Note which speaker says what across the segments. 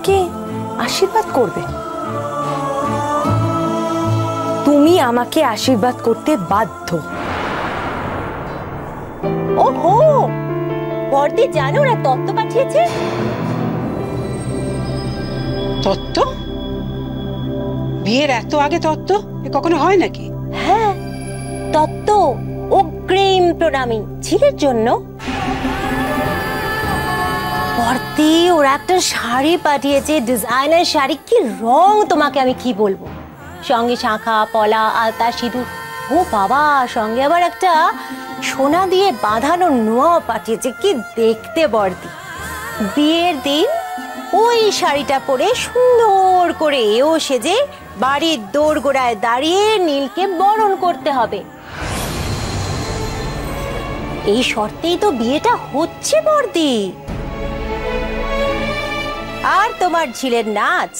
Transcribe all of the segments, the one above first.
Speaker 1: আমাকে আশীর্বাদ করবে। তুমি আমাকে আশীর্বাদ করতে বাধ্য।
Speaker 2: ওহো, বর্দি জানো ওরা তত্ত্ব পাঠিয়েছে।
Speaker 3: তত্ত্ব? বিয়ের এত আগে তত্ত্ব? এ কখনো হয় নাকি?
Speaker 2: হ্যাঁ, তত্ত্ব অগ্রিম প্রণামী ঝিলের জন্য। বর্দি ওরা একটা শাড়ি পাঠিয়েছে, ডিজাইনার শাড়ি। কি রং তোমাকে আমি কি বলবো, সঙ্গে শাঁখা পলা আলতা সিঁদুর। ও বাবা, সঙ্গে আবার একটা সোনা দিয়ে বাঁধানো নোয়াও পাঠিয়েছে। কি দেখতে বর্দি। বিয়ের দিন ওই শাড়িটা পরে সুন্দর করে এও সেজে বাড়ির দোরগোড়ায় দাঁড়িয়ে নীলকে বরণ করতে হবে। এই শর্তেই তো বিয়েটা হচ্ছে বর্দি। আর তোমার ঝিলের নাচ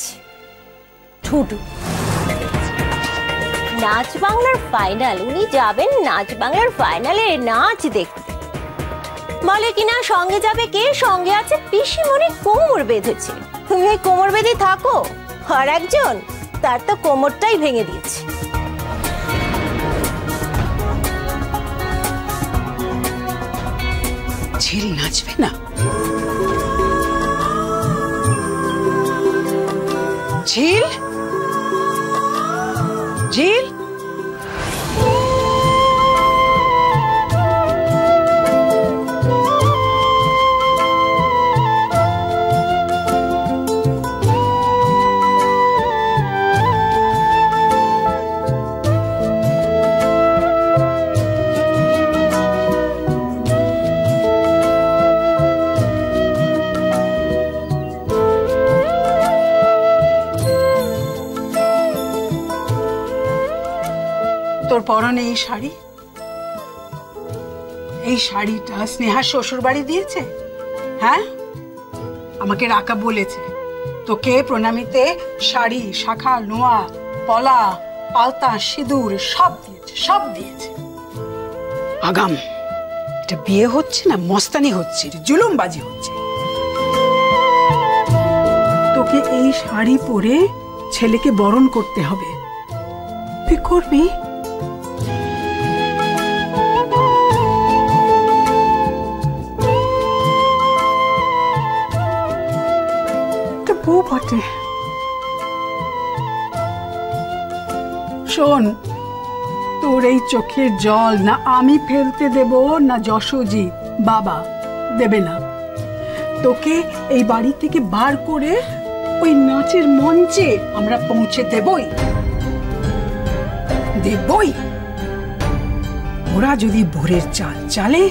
Speaker 2: ঠুটু। নাচ বাংলার ফাইনাল, উনি যাবেন নাচ বাংলার ফাইনালে নাচ দেখতে। বলে কিনা সঙ্গে যাবে কে, সঙ্গে আছে পিসিমণি কোমর বেঁধেছে। তুমি ওই কোমর বেঁধে থাকো, আর একজন তার তো কোমরটাই ভেঙে দিয়েছে।
Speaker 3: ঝিল নাচবে না? ঝিল, ঝিল, তোর পরনে এই শাড়ি, এই শাড়িটা স্নেহার শ্বশুর বাড়ি দিয়েছে। হ্যাঁ, আমাকে রাকা বলেছে তোকে প্রণামীতে শাড়ি, শাখা, নোয়া, পলা, আলতা, সিঁদুর সব দিয়েছে, সব দিয়েছে। আগাম, এটা বিয়ে হচ্ছে না মস্তানি হচ্ছে, জুলুমবাজি হচ্ছে। তোকে এই শাড়ি পরে ছেলেকে বরণ করতে হবে, তুই করবি? বউ বটে। শোন, তোর এই চোখের জল না আমি ফেলতে দেব, না যশোজি বাবা দেবে না। তোকে এই বাড়ি থেকে বার করে ওই নাচের মঞ্চে আমরা পৌঁছে দেবই দেবই। ওরা যদি ভোরের চাল চালে,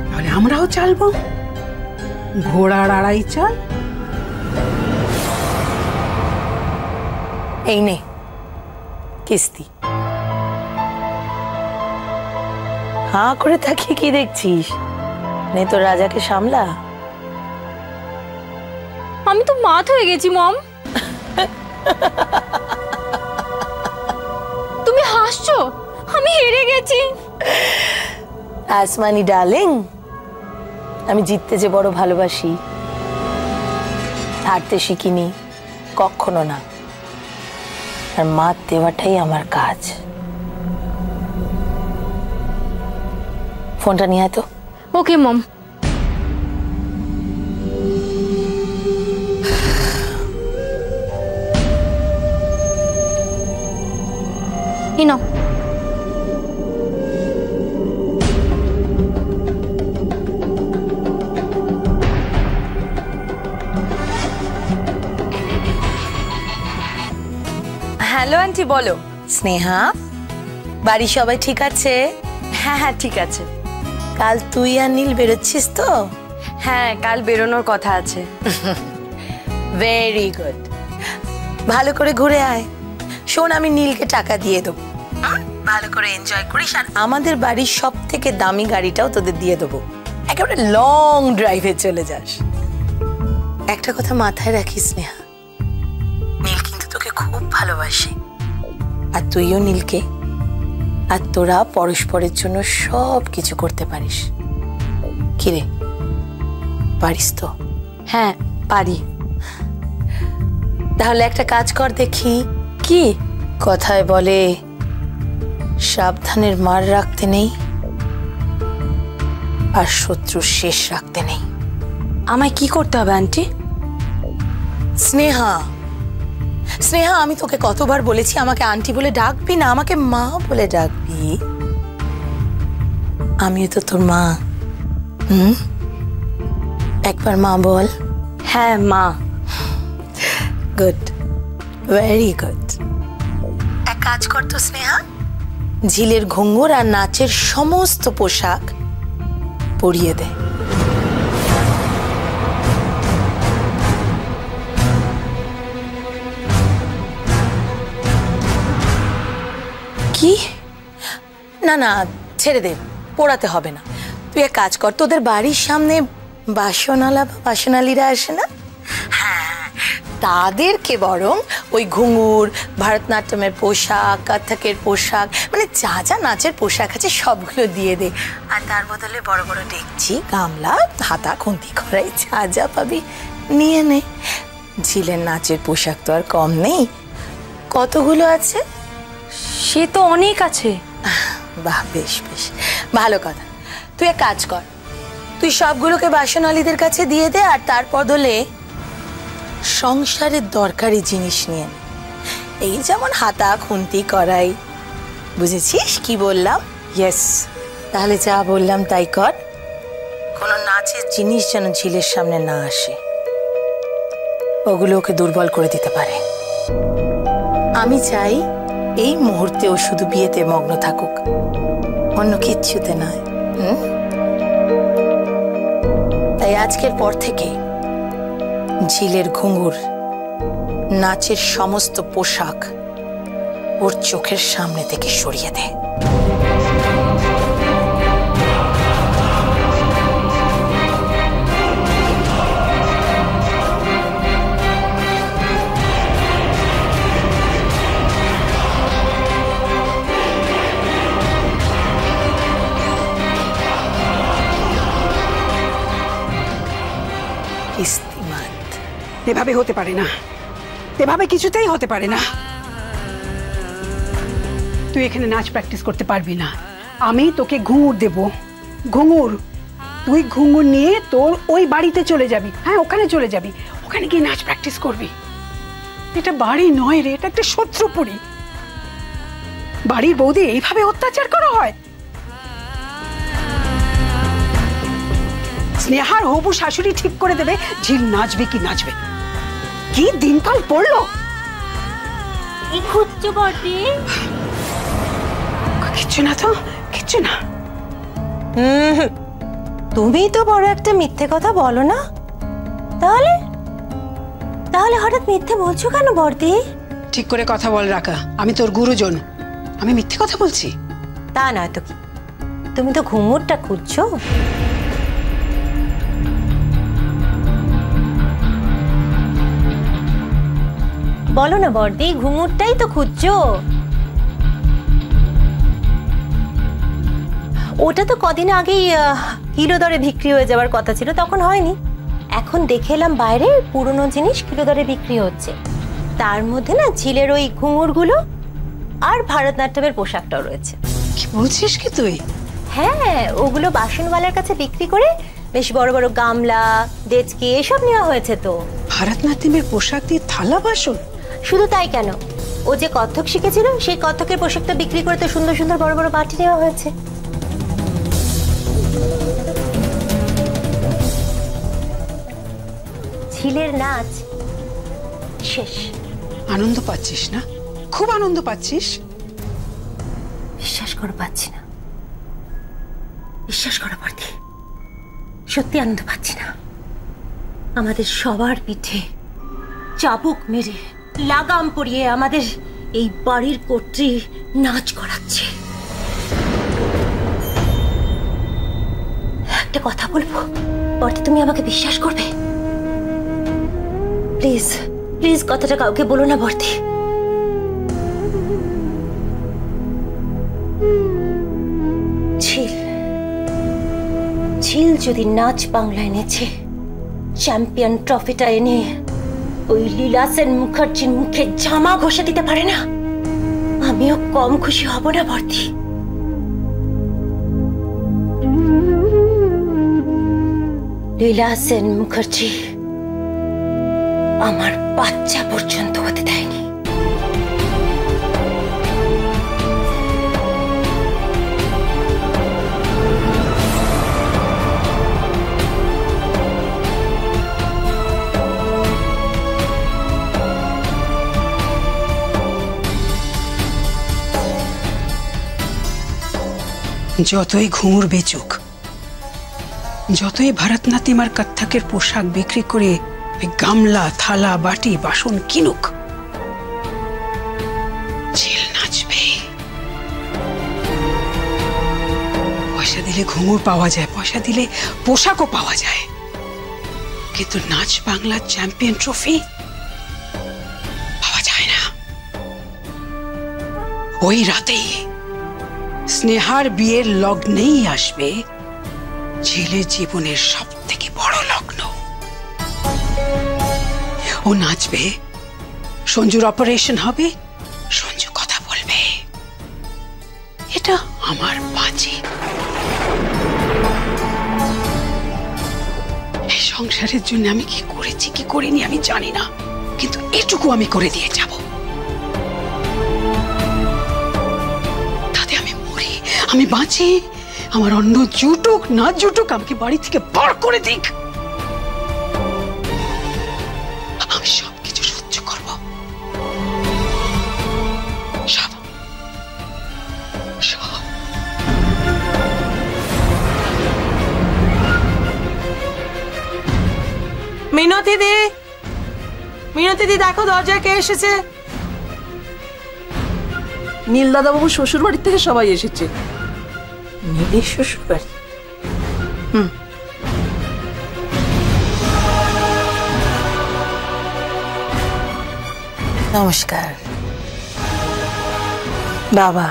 Speaker 3: তাহলে আমরাও চালবো ঘোড়ার আড়াই চাল।
Speaker 1: এই নে কিস্তি। হাঁ করে তাকিয়ে কি দেখছিস? নে তোর রাজাকে সামলা।
Speaker 4: আমি তো মাত হয়ে গেছি মম। তুমি হাসছো? আমি হেরে গেছি।
Speaker 1: আসমানি ডার্লিং, আমি জিততে যে বড় ভালোবাসি, হারতে শিখিনি কখনো না। আর মাত দেওয়াটাই আমার কাজ। ফোনটা নিয়ে আয় তো।
Speaker 4: ওকে মম। এই নাও।
Speaker 1: হ্যালো আন্টি, বলো। স্নেহা, বাড়ি সবাই ঠিক আছে? হ্যাঁ হ্যাঁ ঠিক আছে। কাল তুই আর নীল বেরোচ্ছিস তো? হ্যাঁ, কাল বেরোনোর কথা আছে। ভেরি গুড, ভালো করে ঘুরে আয়। শোন, আমি নীলকে টাকা দিয়ে দেবো, ভালো করে এনজয় করিস। আর আমাদের বাড়ির সব থেকে দামি গাড়িটাও তোদের দিয়ে দেবো, একেবারে লং ড্রাইভে চলে যাস। একটা কথা মাথায় রাখিস স্নেহা, নীল কিন্তু তোকে খুব ভালোবাসে, আর তুইও নীলকে। আর তোরা পরস্পরের জন্য সব কিছু করতে পারিস। কিরে, পারিস তো? হ্যাঁ পারি। তাহলে একটা কাজ কর দেখি।
Speaker 4: কি?
Speaker 1: কথায় বলে সাবধানের মার রাখতে নেই, আর শত্রুর শেষ রাখতে নেই।
Speaker 4: আমায় কি করতে হবে আন্টি?
Speaker 1: স্নেহা, স্নেহা, আমি তোকে কতবার বলেছি আমাকে আন্টি বলে ডাকবি না, আমাকে মা বলে ডাকবি। আমিও তো তোর মা। একবার মা বল।
Speaker 4: হ্যাঁ মা।
Speaker 1: Good, very good. এক কাজ কর তো স্নেহা, ঝিলের ঘুঙুর আর নাচের সমস্ত পোশাক পরিয়ে দে। কি? না না, ছেড়ে দে, পোড়াতে হবে না। তুই এক কাজ কর, তোদের বাড়ির সামনে বাসনালা বা বাসনালীরা আসে না? হ্যাঁ, তাদেরকে বরং ওই ঘুঙুর, ভারতনাট্যমের পোশাক, কত্থকের পোশাক, মানে যা যা নাচের পোশাক আছে সবগুলো দিয়ে দে। আর তার বদলে বড় বড় ডেকচি, গামলা, হাতা, খুন্তি কড়াই যা যা পাবি নিয়ে নে। ঝিলের নাচের পোশাক তো আর কম নেই, কতগুলো আছে?
Speaker 4: সে তো অনেক আছে।
Speaker 1: বাহ, বেশ বেশ, ভালো কথা। তুই এক কাজ কর, তুই সবগুলোকে বাসনালীদের কাছে দিয়ে দে, আর তার বদলে সংসারের দরকারি জিনিস নিয়ে নে। এই যেমন হাতা, খুন্তি, কড়াই। বুঝেছিস কি বললাম? ইয়েস। তাহলে যা বললাম তাই কর। কোনো নাচের জিনিস যেন ঝিলের সামনে না আসে, ওগুলো ওকে দুর্বল করে দিতে পারে। আমি চাই এই মুহূর্তে ও শুধু বিয়েতে মগ্ন থাকুক, অন্য কিচ্ছুতে নয়। তাই আজকের পর থেকে ঝিলের ঘুঙুর, নাচের সমস্ত পোশাক ওর চোখের সামনে থেকে সরিয়ে দে।
Speaker 3: এভাবে হতে পারে না, এভাবে কিছুতেই হতে পারে না। তুই এখানে নাচ প্র্যাকটিস করতে পারবি না, আমি তোকে ঘুঙুর দেব। ঘুঙুর, তুই ঘুঙুর নিয়ে তোর ওই বাড়িতে চলে যাবি। হ্যাঁ, ওখানে চলে যাবি, ওখানে গিয়ে নাচ প্র্যাকটিস করবি। এটা বাড়ি নয় রে, এটা একটা শত্রুপুরী। বাড়ির বৌদি এইভাবে অত্যাচার করা হয়? স্নেহার হবু শাশুড়ি ঠিক করে দেবে ঝিল নাচবে কি নাচবে। কি দিনকাল পড়লো! কিচ্ছু না তো, কিচ্ছু না।
Speaker 2: তুমি তো বড় একটা মিথ্যে কথা বলো না, তাহলে তাহলে হঠাৎ মিথ্যে বলছো কেন বর্দি?
Speaker 3: ঠিক করে কথা বল রাকা, আমি তোর গুরুজন, আমি মিথ্যে কথা বলছি?
Speaker 2: তা নয় তো কি, তুমি তো ঘুঙুরটা খুঁজছো। বলো না বর্দি, ঘুঙুরটাই তো খুঁজছো। ওটা তো কদিন আগেই কিলো দরে বিক্রি হয়ে যাওয়ার কথা ছিল, তখন হয়নি। এখন দেখে এলাম বাইরে পুরনো জিনিস কিলো দরে বিক্রি হচ্ছে, তার মধ্যে না ঝিলের ওই ঘুঙুরগুলো আর ভারতনাট্যমের পোশাকটাও রয়েছে।
Speaker 3: কি বলছিস কি তুই?
Speaker 2: হ্যাঁ, ওগুলো বাসনওয়ালার কাছে বিক্রি করে বেশ বড় বড় গামলা, ডেচকি এসব নেওয়া হয়েছে। তো
Speaker 3: ভারতনাট্যমের পোশাক দিয়ে থালা বাসন?
Speaker 2: শুধু তাই কেন, ও যে কত্থক শিখেছিল সেই কত্থকের পোশাকটা বিক্রি করে তো সুন্দর সুন্দর বড় বড় বাটি নেওয়া হয়েছে। ঝিলের নাচ শেষ।
Speaker 3: আনন্দ পাচ্ছিস না? খুব আনন্দ পাচ্ছিস?
Speaker 2: বিশ্বাস করো পাচ্ছি না, বিশ্বাস করো বর্দি, সত্যি আনন্দ পাচ্ছি না। আমাদের সবার পিঠে চাবুক মেরে লাগাম পরিয়ে আমাদের এই বাড়ির কর্ত্রী নাচ করাচ্ছে। একটা কথা বলবো বর্দি, তুমি আমাকে বিশ্বাস করবে? প্লিজ প্লিজ কথাটা কাউকে বলো না বর্দি। ঝিল যদি নাচ বাংলায় নেচে চ্যাম্পিয়ন ট্রফিটা এনে ওই লীলা সেন মুখার্জির মুখে জামা ঘষে দিতে পারে না, আমিও কম খুশি হব না বর্দি। লীলা সেন মুখার্জি আমার বাচ্চা পর্যন্ত হতে দেয়নি।
Speaker 3: যতই ঘুঙুর বেচুক, যতই ভরতনাট্যম আর কত্থকের পোশাক বিক্রি করে গামলা থালা বাটি বাসন কিনুক, ঝিল নাচবে। পয়সা দিলে ঘুঙুর পাওয়া যায়, পয়সা দিলে পোশাকও পাওয়া যায়, কিন্তু নাচ বাংলার চ্যাম্পিয়ন ট্রফি পাওয়া যায় না। ওই রাতেই স্নেহার বিয়ের লগ্নেই আসবে ঝিলের জীবনের সব থেকে বড় লগ্ন। ও নাচবে, সঞ্জুর অপারেশন হবে, সঞ্জু কথা বলবে। এটা আমার বাজি। এই সংসারের জন্য আমি কি করেছি কি করিনি আমি জানি না, কিন্তু এটুকু আমি করে দিয়ে যাব। আমি বাঁচি, আমার অন্ন জুটুক না জুটুক, আমাকে বাড়ি থেকে বার করে দিক, আমি সবকিছু সহ্য করব। সব সব।
Speaker 1: মিনতি দি, মিনতি দি, দেখো দরজায় কে এসেছে।
Speaker 5: নীল দাদাবাবু শ্বশুর বাড়ির থেকে সবাই এসেছে।
Speaker 1: নীলের শ্বশুর বাড়ি? নমস্কার বাবা,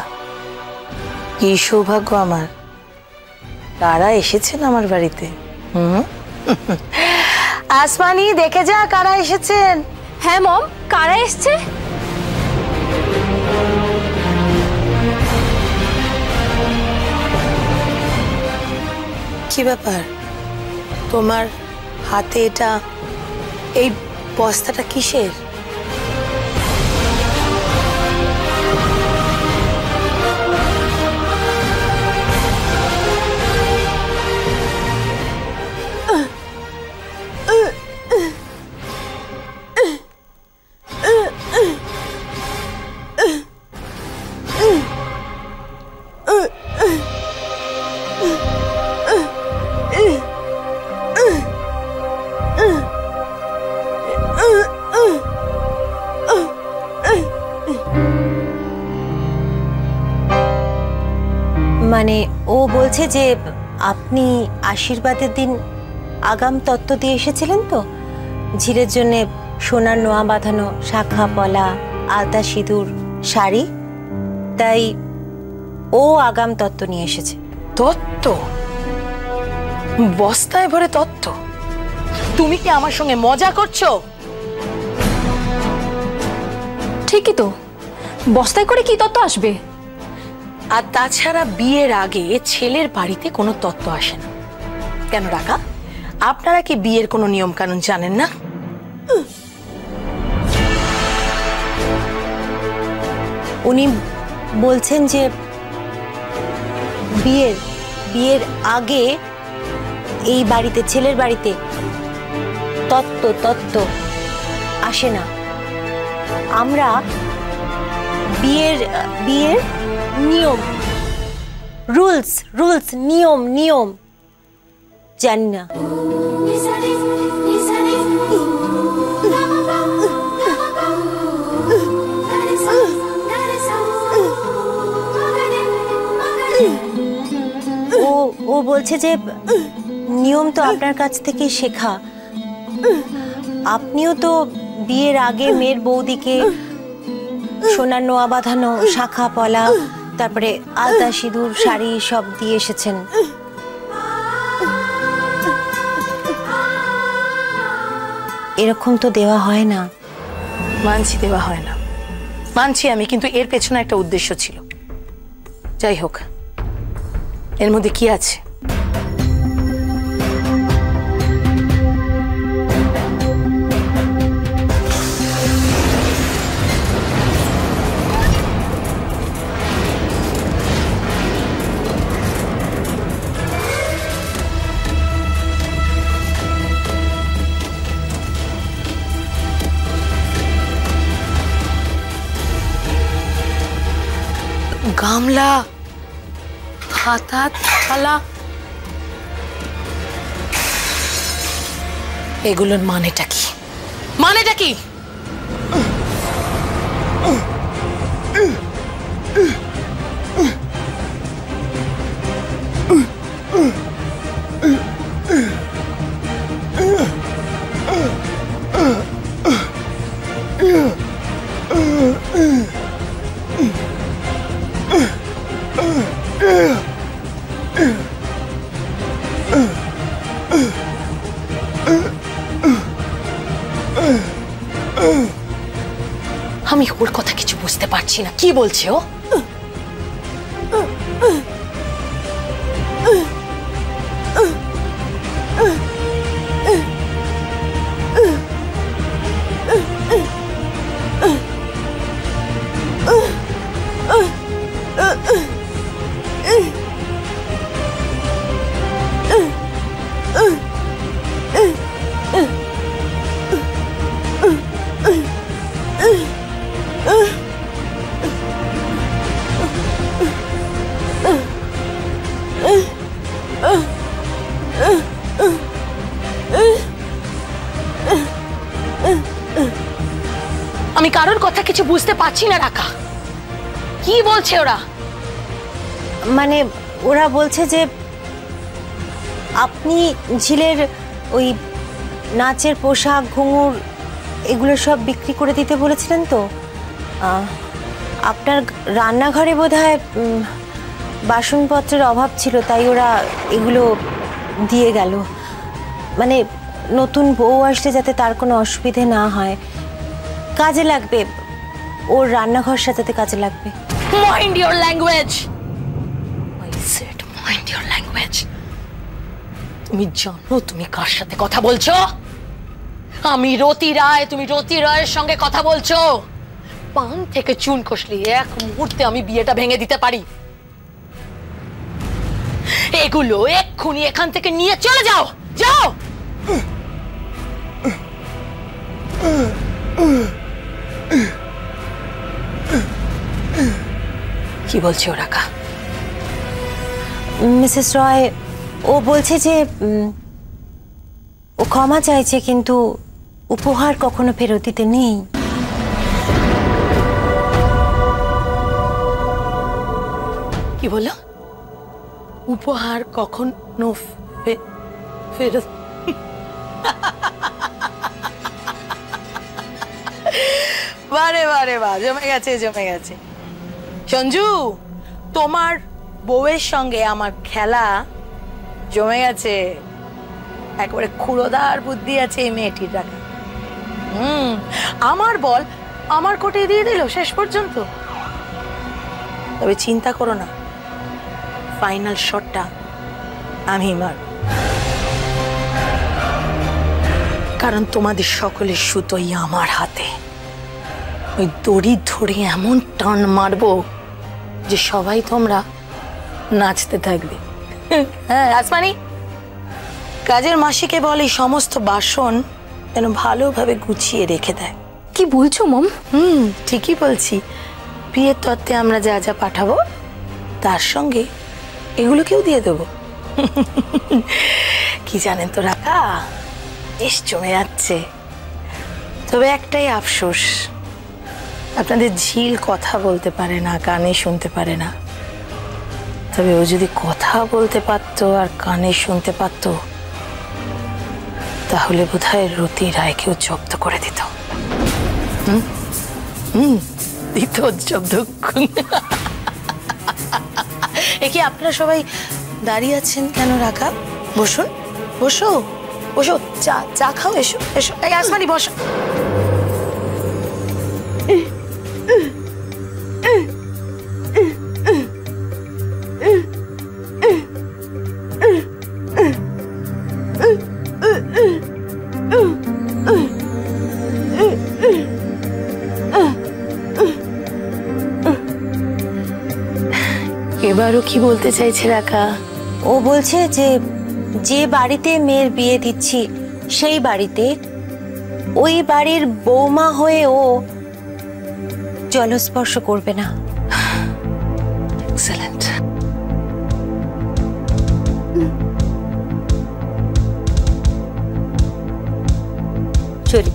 Speaker 1: কি সৌভাগ্য আমার, কারা এসেছেন আমার বাড়িতে। আসমানি, দেখে যা কারা এসেছেন।
Speaker 4: হ্যাঁ মম, কারা এসছে?
Speaker 1: কি ব্যাপার তোমার হাতে এটা, এই বস্তাটা কিসের?
Speaker 2: মানে ও বলছে যে আপনি আশীর্বাদের দিন আগাম তত্ত্ব দিয়ে এসেছিলেন তো, ঝিলের জন্য সোনার নোয়া বাঁধানো শাখা পলা আলতা সিঁদুর শাড়ি, তাই ও আগাম তত্ত্ব নিয়ে এসেছে।
Speaker 1: তত্ত্ব? বস্তায় ভরে তত্ত্ব? তুমি কি আমার সঙ্গে মজা করছো?
Speaker 4: ঠিকই তো, বস্তায় করে কি তত্ত্ব আসবে?
Speaker 1: আর তাছাড়া বিয়ের আগে ছেলের বাড়িতে কোনো তত্ত্ব আসে না। কেন রাখা, আপনারা কি বিয়ের কোনো নিয়ম কানুন জানেন না?
Speaker 2: উনি বলছেন যে বিয়ের আগে এই বাড়িতে, ছেলের বাড়িতে তত্ত্ব আসে না। আমরা বিয়ের নিয়ম, রুলস নিয়ম জানি না। ও বলছে যে নিয়ম তো আপনার কাছ থেকে শেখা, আপনিও তো বিয়ের আগে মেয়ের বৌদিকে সোনার নোয়া বাঁধানো শাখা পলা, তারপরে আলতা সিঁদুর শাড়ি সব দিয়ে এসেছেন। এরকম তো দেওয়া হয় না।
Speaker 1: মানছি দেওয়া হয় না, মানছি আমি, কিন্তু এর পেছনে একটা উদ্দেশ্য ছিল। যাই হোক, এর মধ্যে কি আছে? গামলা, হাতা, থালা, এগুলোর মানেটা কি? মানেটা কি? আমি ওর কথা কিছু বুঝতে পারছি না, কি বলছে ও? আমি কারোর কথা কিছু বুঝতে পারছি না রাকা, কি বলছে ওরা?
Speaker 2: মানে ওরা বলছে যে আপনি ঝিলের ওই নাচের পোশাক, ঘুঙুর এগুলো সব বিক্রি করে দিতে বলেছিলেন তো। আপনার রান্নাঘরে বোধহয় বাসনপত্রের অভাব ছিল, তাই ওরা এগুলো দিয়ে গেল। মানে নতুন বউ আসলে যাতে তার কোনো অসুবিধে না হয়, কাজে লাগবে, ওর রান্নাঘর সাজাতে কাজে লাগবে।
Speaker 1: Mind your language, I said mind your language. তুমি জানো তুমি কার সাথে কথা বলছো? আমি রতি রায়, তুমি রতি রায়ের সঙ্গে কথা বলছো। পান থেকে চুন কষলি এক মুহূর্তে আমি বিয়েটা ভেঙে দিতে পারি। এগুলো এক্ষুনি এখান থেকে নিয়ে চলে যাও, যাও। কি বলছে ও রাকা?
Speaker 2: মিসেস রয় ও বলছে যে ও ক্ষমা চাইছে, কিন্তু উপহার কখনো ফেরত দিতে নেই।
Speaker 1: কি বললো? উপহার কখনো ফেরত? বারে বারে বা, জমে গেছে, জমে গেছে। সঞ্জু, তোমার বউয়ের সঙ্গে আমার খেলা জমে গেছে। একেবারে খুড়োদার বুদ্ধি আছে এই মেয়েটির রাখা। আমার বল আমার কোটে দিয়ে দিল শেষ পর্যন্ত। তবে চিন্তা করো না, ফাইনাল শটটা আমি মার, কারণ তোমাদের সকলের সুতোই আমার হাতে। ওই দড়ি ধরে এমন টান মারবো যে সবাই তোমরা নাচতে থাকবে। হ্যাঁ আসমানি, কাজের মাসিকে বল এই সমস্ত বাসন যেন ভালোভাবে গুছিয়ে রেখে দেয়।
Speaker 4: কি বলছো মম?
Speaker 1: ঠিকই বলছি। বিয়ের তত্ত্বে আমরা যা যা পাঠাবো তার সঙ্গে এগুলোকেও দিয়ে দেবো। কি জানেন তো রাকা, বেশ জমে যাচ্ছে। তবে একটাই আফসোস, আপনাদের ঝিল কথা বলতে পারে না, কানে শুনতে পারে না। তবে ও যদি কথা বলতে পারতো আর কানে শুনতে পারতো, তাহলে বোধহয় রতি রায়কেও জব্দ করে দিত। দিত জব্দ। একে আপনারা সবাই দাঁড়িয়ে আছেন কেন রাকা? বসুন, বসো, বসো, চা চা খাও, এসো এসো। এই আসমানি বসো। এবারও কি বলতে চাইছে রাকা?
Speaker 2: ও বলছে যে যে বাড়িতে মেয়ের বিয়ে দিচ্ছি সেই বাড়িতে ওই বাড়ির বৌমা হয়ে ও জলস্পর্শ করবে না।
Speaker 1: এক্সেলেন্ট।
Speaker 2: চলি।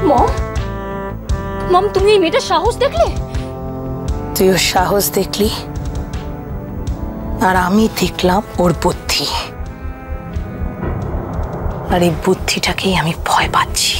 Speaker 4: মম মম তুমি এই মেয়েটার সাহস দেখলে?
Speaker 1: তুইও সাহস দেখলি, আর আমি দেখলাম ওর বুদ্ধি, আর এই বুদ্ধিটাকেই আমি ভয় পাচ্ছি।